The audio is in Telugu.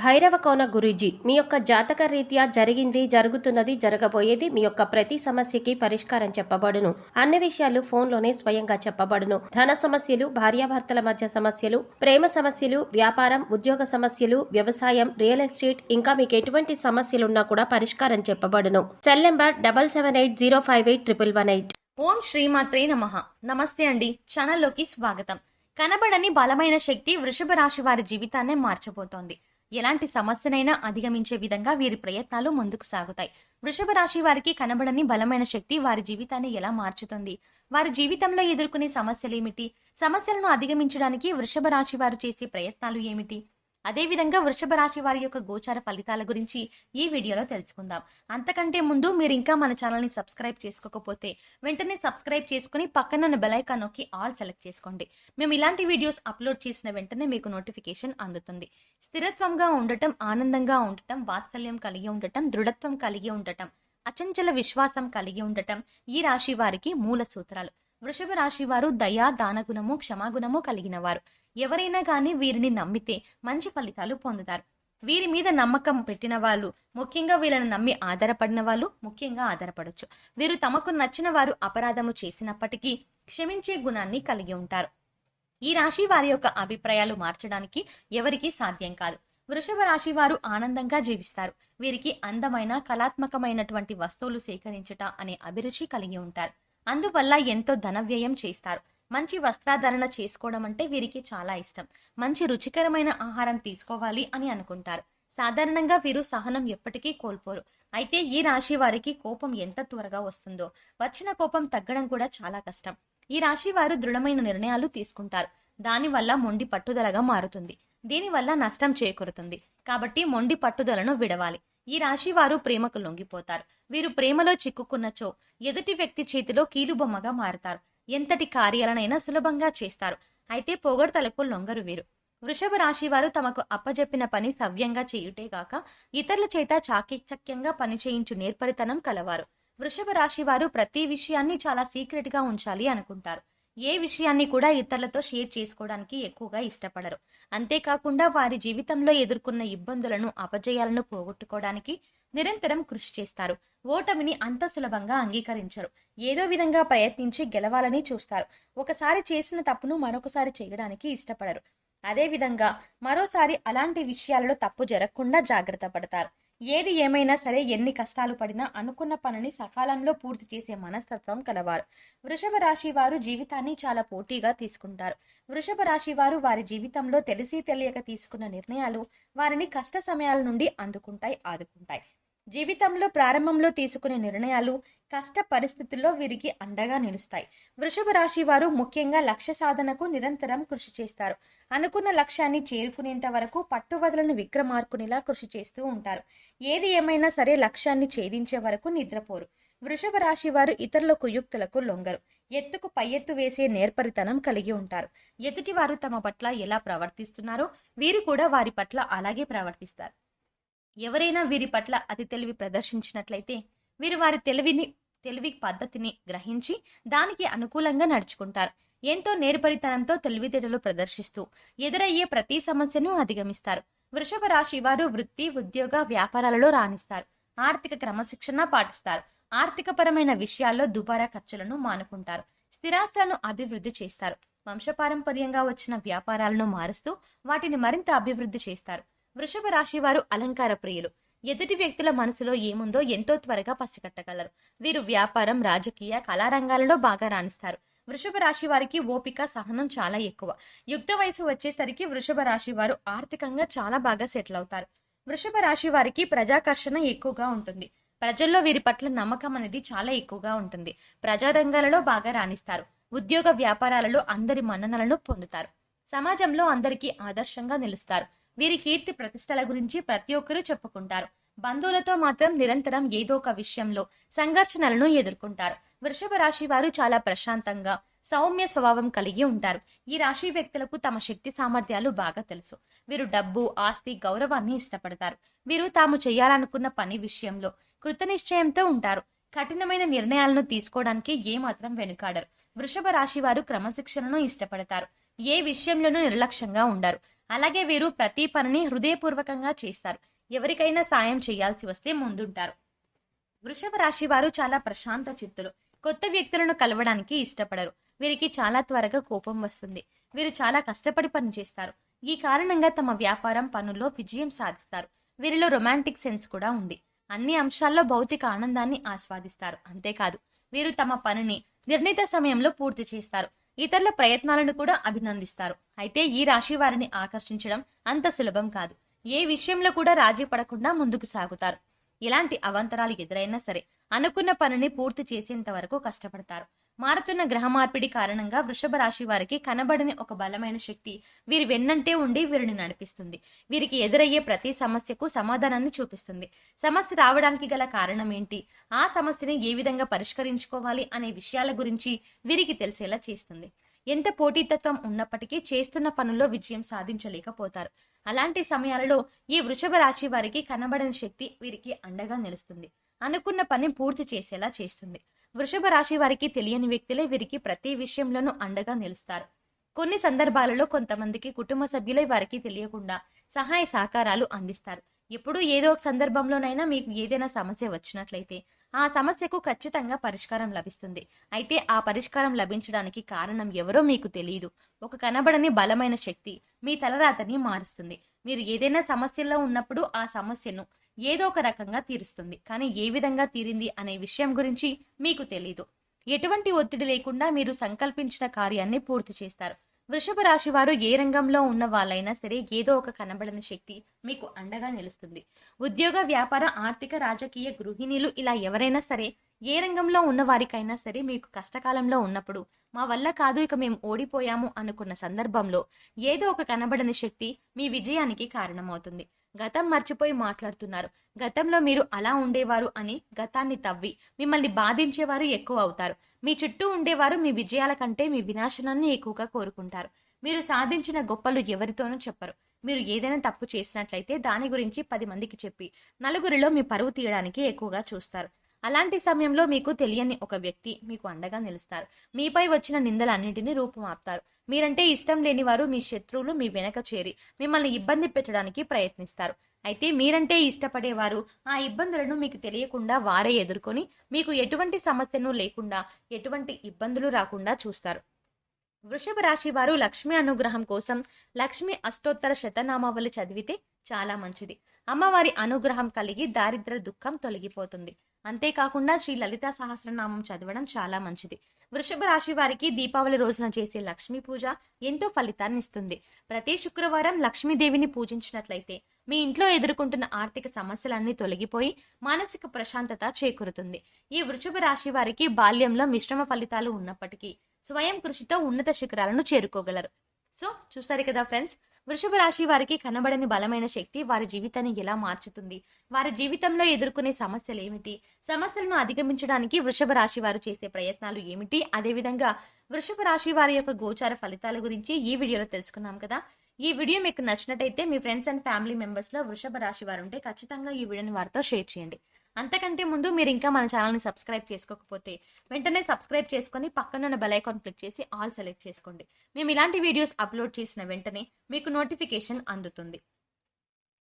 భైరవ కోన గురూజీ మీ యొక్క జాతక రీత్యా జరిగింది, జరుగుతున్నది, జరగబోయేది మీ యొక్క ప్రతి సమస్యకి పరిష్కారం చెప్పబడును. అన్ని విషయాలు ఫోన్లోనే స్వయంగా చెప్పబడును. ధన సమస్యలు, భార్యాభర్తల మధ్య సమస్యలు, ప్రేమ సమస్యలు, వ్యాపారం, ఉద్యోగ సమస్యలు, వ్యవసాయం, రియల్ ఎస్టేట్, ఇంకా మీకు ఎటువంటి సమస్యలున్నా కూడా పరిష్కారం చెప్పబడును. Cell number 7780581118. ఓం శ్రీమాత్రే నమః. నమస్తే అండి, ఛానల్లోకి స్వాగతం. కనబడని బలమైన శక్తి వృషభ రాశి వారి జీవితాన్నే మార్చబోతోంది. ఎలాంటి సమస్యనైనా అధిగమించే విధంగా వీరి ప్రయత్నాలు ముందుకు సాగుతాయి. వృషభ రాశి వారికి కనబడని బలమైన శక్తి వారి జీవితాన్ని ఎలా మార్చుతుంది, వారి జీవితంలో ఎదుర్కొనే సమస్యలేమిటి, సమస్యలను అధిగమించడానికి వృషభ రాశి వారు చేసే ప్రయత్నాలు ఏమిటి, అదేవిధంగా వృషభ రాశి వారి యొక్క గోచార ఫలితాల గురించి ఈ వీడియోలో తెలుసుకుందాం. అంతకంటే ముందు మీరు ఇంకా మన ఛానల్ని సబ్స్క్రైబ్ చేసుకోకపోతే వెంటనే సబ్స్క్రైబ్ చేసుకుని పక్కన బెల్ ఐకాన్ నొక్కి ఆల్ సెలెక్ట్ చేసుకోండి. మేము ఇలాంటి వీడియోస్ అప్లోడ్ చేసిన వెంటనే మీకు నోటిఫికేషన్ అందుతుంది. స్థిరత్వంగా ఉండటం, ఆనందంగా ఉండటం, వాత్సల్యం కలిగి ఉండటం, దృఢత్వం కలిగి ఉండటం, అచంచల విశ్వాసం కలిగి ఉండటం ఈ రాశి వారికి మూల సూత్రాలు. వృషభ రాశి వారు దయా, దానగుణము, క్షమాగుణము కలిగిన వారు. ఎవరైనా కానీ వీరిని నమ్మితే మంచి ఫలితాలు పొందుతారు. వీరి మీద నమ్మకం పెట్టిన వాళ్ళు, ముఖ్యంగా వీళ్ళని నమ్మి ఆధారపడిన వాళ్ళు ముఖ్యంగా ఆధారపడొచ్చు. వీరు తమకు నచ్చిన వారు అపరాధము చేసినప్పటికీ క్షమించే గుణాన్ని కలిగి ఉంటారు. ఈ రాశి వారి యొక్క అభిప్రాయాలు మార్చడానికి ఎవరికీ సాధ్యం కాదు. వృషభ రాశి వారు ఆనందంగా జీవిస్తారు. వీరికి అందమైన, కళాత్మకమైనటువంటి వస్తువులు సేకరించుట అనే అభిరుచి కలిగి ఉంటారు. అందువల్ల ఎంతో ధన వ్యయం చేస్తారు. మంచి వస్త్రాధరణ చేసుకోవడం అంటే వీరికి చాలా ఇష్టం. మంచి రుచికరమైన ఆహారం తీసుకోవాలి అని అనుకుంటారు. సాధారణంగా వీరు సహనం ఎప్పటికీ కోల్పోరు. అయితే ఈ రాశి వారికి కోపం ఎంత త్వరగా వస్తుందో, వచ్చిన కోపం తగ్గడం కూడా చాలా కష్టం. ఈ రాశి వారు దృఢమైన నిర్ణయాలు తీసుకుంటారు. దానివల్ల మొండి పట్టుదలగా మారుతుంది. దీనివల్ల నష్టం చేకూరుతుంది. కాబట్టి మొండి పట్టుదలను విడవాలి. ఈ రాశి వారు ప్రేమకు లొంగిపోతారు. వీరు ప్రేమలో చిక్కుకున్నచో ఎదుటి వ్యక్తి చేతిలో కీలుబొమ్మగా మారతారు. ఎంతటి కార్యాలనైనా సులభంగా చేస్తారు. అయితే పొగడ్తలకు లొంగరు వీరు. వృషభ రాశి వారు తమకు అప్పజెప్పిన పని సవ్యంగా చేయుటేగాక ఇతరుల చేత చాకచక్యంగా పని చేయించు నేర్పరితనం కలవారు. వృషభ రాశి వారు ప్రతి విషయాన్ని చాలా సీక్రెట్ గా ఉంచాలి అనుకుంటారు. ఏ విషయాన్ని కూడా ఇతరులతో షేర్ చేసుకోవడానికి ఎక్కువగా ఇష్టపడరు. అంతేకాకుండా వారి జీవితంలో ఎదుర్కొన్న ఇబ్బందులను, అపజయాలను పోగొట్టుకోవడానికి నిరంతరం కృషి చేస్తారు. ఓటమిని అంత సులభంగా అంగీకరించరు. ఏదో విధంగా ప్రయత్నించి గెలవాలని చూస్తారు. ఒకసారి చేసిన తప్పును మరొకసారి చేయడానికి ఇష్టపడరు. అదేవిధంగా మరోసారి అలాంటి విషయాలలో తప్పు జరగకుండా జాగ్రత్త పడతారు. ఏది ఏమైనా సరే, ఎన్ని కష్టాలు పడినా అనుకున్న పనిని సకాలంలో పూర్తి చేసే మనస్తత్వం కలవారు. వృషభ రాశి వారు జీవితాన్ని చాలా పోటీగా తీసుకుంటారు. వృషభ రాశి వారు వారి జీవితంలో తెలిసి తెలియక తీసుకున్న నిర్ణయాలు వారిని కష్ట సమయాల నుండి ఆదుకుంటాయి. జీవితంలో ప్రారంభంలో తీసుకునే నిర్ణయాలు కష్ట పరిస్థితుల్లో వీరికి అండగా నిలుస్తాయి. వృషభ రాశి వారు ముఖ్యంగా లక్ష్య సాధనకు నిరంతరం కృషి చేస్తారు. అనుకున్న లక్ష్యాన్ని చేరుకునేంత వరకు పట్టువదలను విక్రమార్కునిలా కృషి చేస్తూ ఉంటారు. ఏది ఏమైనా సరే లక్ష్యాన్ని ఛేదించే వరకు నిద్రపోరు. వృషభ రాశి వారు ఇతరుల కుయుక్తులకు లొంగరు. ఎత్తుకు పై ఎత్తు వేసే నేర్పరితనం కలిగి ఉంటారు. ఎదుటి వారు తమ పట్ల ఎలా ప్రవర్తిస్తున్నారో వీరు కూడా వారి పట్ల అలాగే ప్రవర్తిస్తారు. ఎవరైనా వీరి పట్ల అతి తెలివి ప్రదర్శించినట్లయితే వీరు వారి తెలివి పద్ధతిని గ్రహించి దానికి అనుకూలంగా నడుచుకుంటారు. ఎంతో నేర్పరితనంతో తెలివితేటలు ప్రదర్శిస్తూ ఎదురయ్యే ప్రతి సమస్యను అధిగమిస్తారు. వృషభ రాశి వారు వృత్తి, ఉద్యోగ, వ్యాపారాలలో రాణిస్తారు. ఆర్థిక క్రమశిక్షణ పాటిస్తారు. ఆర్థికపరమైన విషయాల్లో దుబారా ఖర్చులను మానుకుంటారు. స్థిరాస్తులను అభివృద్ధి చేస్తారు. వంశపారంపర్యంగా వచ్చిన వ్యాపారాలను మారుస్తూ వాటిని మరింత అభివృద్ధి చేస్తారు. వృషభ రాశి వారు అలంకార ప్రియులు. ఎదుటి వ్యక్తుల మనసులో ఏముందో ఎంతో త్వరగా పసిగట్టగలరు. వీరు వ్యాపారం, రాజకీయ, కళారంగాలలో బాగా రాణిస్తారు. వృషభ రాశి వారికి ఓపిక, సహనం చాలా ఎక్కువ. యుక్త వయసు వచ్చేసరికి వృషభ రాశి వారు ఆర్థికంగా చాలా బాగా సెటిల్ అవుతారు. వృషభ రాశి వారికి ప్రజాకర్షణ ఎక్కువగా ఉంటుంది. ప్రజల్లో వీరి పట్ల నమ్మకం అనేది చాలా ఎక్కువగా ఉంటుంది. ప్రజారంగాలలో బాగా రాణిస్తారు. ఉద్యోగ వ్యాపారాలలో అందరి మన్ననలను పొందుతారు. సమాజంలో అందరికీ ఆదర్శంగా నిలుస్తారు. వీరి కీర్తి ప్రతిష్టల గురించి ప్రతి ఒక్కరూ చెప్పుకుంటారు. బంధువులతో మాత్రం నిరంతరం ఏదో ఒక విషయంలో సంఘర్షణలను ఎదుర్కొంటారు. వృషభ రాశి వారు చాలా ప్రశాంతంగా, సౌమ్య స్వభావం కలిగి ఉంటారు. ఈ రాశి వ్యక్తులకు తమ శక్తి సామర్థ్యాలు బాగా తెలుసు. వీరు డబ్బు, ఆస్తి, గౌరవాన్ని ఇష్టపడతారు. వీరు తాము చేయాలనుకున్న పని విషయంలో కృతనిశ్చయంతో ఉంటారు. కఠినమైన నిర్ణయాలను తీసుకోవడానికి ఏమాత్రం వెనుకాడరు. వృషభ రాశి వారు క్రమశిక్షణను ఇష్టపడతారు. ఏ విషయంలోనూ నిర్లక్ష్యంగా ఉండరు. అలాగే వీరు ప్రతి పనిని హృదయపూర్వకంగా చేస్తారు. ఎవరికైనా సాయం చేయాల్సి వస్తే ముందుంటారు. వృషభ రాశి వారు చాలా ప్రశాంత చిత్తులు. కొత్త వ్యక్తులను కలవడానికి ఇష్టపడరు. వీరికి చాలా త్వరగా కోపం వస్తుంది. వీరు చాలా కష్టపడి పనిచేస్తారు. ఈ కారణంగా తమ వ్యాపారం పనుల్లో విజయం సాధిస్తారు. వీరిలో రొమాంటిక్ సెన్స్ కూడా ఉంది. అన్ని అంశాల్లో భౌతిక ఆనందాన్ని ఆస్వాదిస్తారు. అంతేకాదు వీరు తమ పనిని నిర్ణీత సమయంలో పూర్తి చేస్తారు. ఇతరుల ప్రయత్నాలను కూడా అభినందిస్తారు. అయితే ఈ రాశి వారిని ఆకర్షించడం అంత సులభం కాదు. ఏ విషయంలో కూడా రాజీ పడకుండా ముందుకు సాగుతారు. ఎలాంటి అవాంతరాలు ఎదురైనా సరే అనుకున్న పనిని పూర్తి చేసేంత వరకు కష్టపడతారు. మారుతున్న గ్రహ మార్పిడి కారణంగా వృషభ రాశి వారికి కనబడని ఒక బలమైన శక్తి వీరి వెన్నంటే ఉండి వీరిని నడిపిస్తుంది. వీరికి ఎదురయ్యే ప్రతి సమస్యకు సమాధానాన్ని చూపిస్తుంది. సమస్య రావడానికి గల కారణం ఏంటి, ఆ సమస్యని ఏ విధంగా పరిష్కరించుకోవాలి అనే విషయాల గురించి వీరికి తెలిసేలా చేస్తుంది. ఎంత పోటీతత్వం ఉన్నప్పటికీ చేస్తున్న పనుల్లో విజయం సాధించలేకపోతారు. అలాంటి సమయాలలో ఈ వృషభ రాశి వారికి కనబడని శక్తి వీరికి అండగా నిలుస్తుంది. అనుకున్న పని పూర్తి చేసేలా చేస్తుంది. వృషభ రాశి వారికి తెలియని వ్యక్తులే వీరికి ప్రతి విషయంలోనూ అండగా నిలుస్తారు. కొన్ని సందర్భాలలో కొంతమందికి కుటుంబ సభ్యులే వారికి తెలియకుండా సహాయ సహకారాలు అందిస్తారు. ఎప్పుడూ ఏదో ఒక సందర్భంలోనైనా మీకు ఏదైనా సమస్య వచ్చినట్లయితే ఆ సమస్యకు ఖచ్చితంగా పరిష్కారం లభిస్తుంది. అయితే ఆ పరిష్కారం లభించడానికి కారణం ఎవరో మీకు తెలియదు. ఒక కనబడని బలమైన శక్తి మీ తలరాతని మారుస్తుంది. మీరు ఏదైనా సమస్యలో ఉన్నప్పుడు ఆ సమస్యను ఏదో ఒక రకంగా తీరుస్తుంది. కానీ ఏ విధంగా తీరింది అనే విషయం గురించి మీకు తెలీదు. ఎటువంటి ఒత్తిడి లేకుండా మీరు సంకల్పించిన కార్యాన్ని పూర్తి చేస్తారు. వృషభ రాశి వారు ఏ రంగంలో ఉన్న వాళ్ళైనా సరే ఏదో ఒక కనబడని శక్తి మీకు అండగా నిలుస్తుంది. ఉద్యోగ, వ్యాపార, ఆర్థిక, రాజకీయ, గృహిణీలు ఇలా ఎవరైనా సరే ఏ రంగంలో ఉన్న వారికైనా సరే మీకు కష్టకాలంలో ఉన్నప్పుడు మా వల్ల కాదు, ఇక మేము ఓడిపోయాము అనుకున్న సందర్భంలో ఏదో ఒక కనబడని శక్తి మీ విజయానికి కారణమవుతుంది. గతం మర్చిపోయి మాట్లాడుతున్నారు. గతంలో మీరు అలా ఉండేవారు అని గతాన్ని తవ్వి మిమ్మల్ని బాధించేవారు ఎక్కువ అవుతారు. మీ చుట్టూ ఉండేవారు మీ విజయాల కంటే మీ వినాశనాన్ని ఎక్కువగా కోరుకుంటారు. మీరు సాధించిన గొప్పలు ఎవరితోనూ చెప్పరు. మీరు ఏదైనా తప్పు చేసినట్లయితే దాని గురించి 10 మందికి చెప్పి నలుగురిలో మీ పరువు తీయడానికి ఎక్కువగా చూస్తారు. అలాంటి సమయంలో మీకు తెలియని ఒక వ్యక్తి మీకు అండగా నిలుస్తారు. మీపై వచ్చిన నిందలన్నింటినీ రూపుమాపుతారు. మీరంటే ఇష్టం లేని వారు, మీ శత్రువులు మీ వెనక చేరి మిమ్మల్ని ఇబ్బంది పెట్టడానికి ప్రయత్నిస్తారు. అయితే మీరంటే ఇష్టపడేవారు ఆ ఇబ్బందులను మీకు తెలియకుండా వారే ఎదుర్కొని మీకు ఎటువంటి సమస్యను లేకుండా, ఎటువంటి ఇబ్బందులు రాకుండా చూస్తారు. వృషభ రాశి వారు లక్ష్మి అనుగ్రహం కోసం లక్ష్మి అష్టోత్తర శతనామావళి చదివితే చాలా మంచిది. అమ్మవారి అనుగ్రహం కలిగి దారిద్ర దుఃఖం తొలగిపోతుంది. అంతేకాకుండా శ్రీ లలితా సహస్రనామం చదవడం చాలా మంచిది. వృషభ రాశి వారికి దీపావళి రోజున చేసే లక్ష్మీ పూజ ఎంతో ఫలితాన్ని ఇస్తుంది. ప్రతి శుక్రవారం లక్ష్మీదేవిని పూజించినట్లయితే మీ ఇంట్లో ఎదుర్కొంటున్న ఆర్థిక సమస్యలన్నీ తొలగిపోయి మానసిక ప్రశాంతత చేకూరుతుంది. ఈ వృషభ రాశి వారికి బాల్యంలో మిశ్రమ ఫలితాలు ఉన్నప్పటికీ స్వయం కృషితో ఉన్నత శిఖరాలను చేరుకోగలరు. సో చూసారు కదా ఫ్రెండ్స్, వృషభ రాశి వారికి కనబడని బలమైన శక్తి వారి జీవితాన్ని ఎలా మార్చుతుంది, వారి జీవితంలో ఎదుర్కొనే సమస్యలు ఏమిటి, సమస్యలను అధిగమించడానికి వృషభ రాశి వారు చేసే ప్రయత్నాలు ఏమిటి, అదేవిధంగా వృషభ రాశి వారి యొక్క గోచార ఫలితాల గురించి ఈ వీడియోలో తెలుసుకున్నాం కదా. ఈ వీడియో మీకు నచ్చినట్టయితే మీ ఫ్రెండ్స్ అండ్ ఫ్యామిలీ మెంబర్స్ లో వృషభ రాశి వారు ఉంటే ఖచ్చితంగా ఈ వీడియోని వారితో షేర్ చేయండి. అంతకంటే ముందు మీరు ఇంకా మన ఛానల్ని సబ్స్క్రైబ్ చేసుకోకపోతే వెంటనే సబ్స్క్రైబ్ చేసుకొని పక్కనున్న బెల్ ఐకాన్ క్లిక్ చేసి ఆల్ సెలెక్ట్ చేసుకోండి. మేము ఇలాంటి వీడియోస్ అప్లోడ్ చేసిన వెంటనే మీకు నోటిఫికేషన్ అందుతుంది.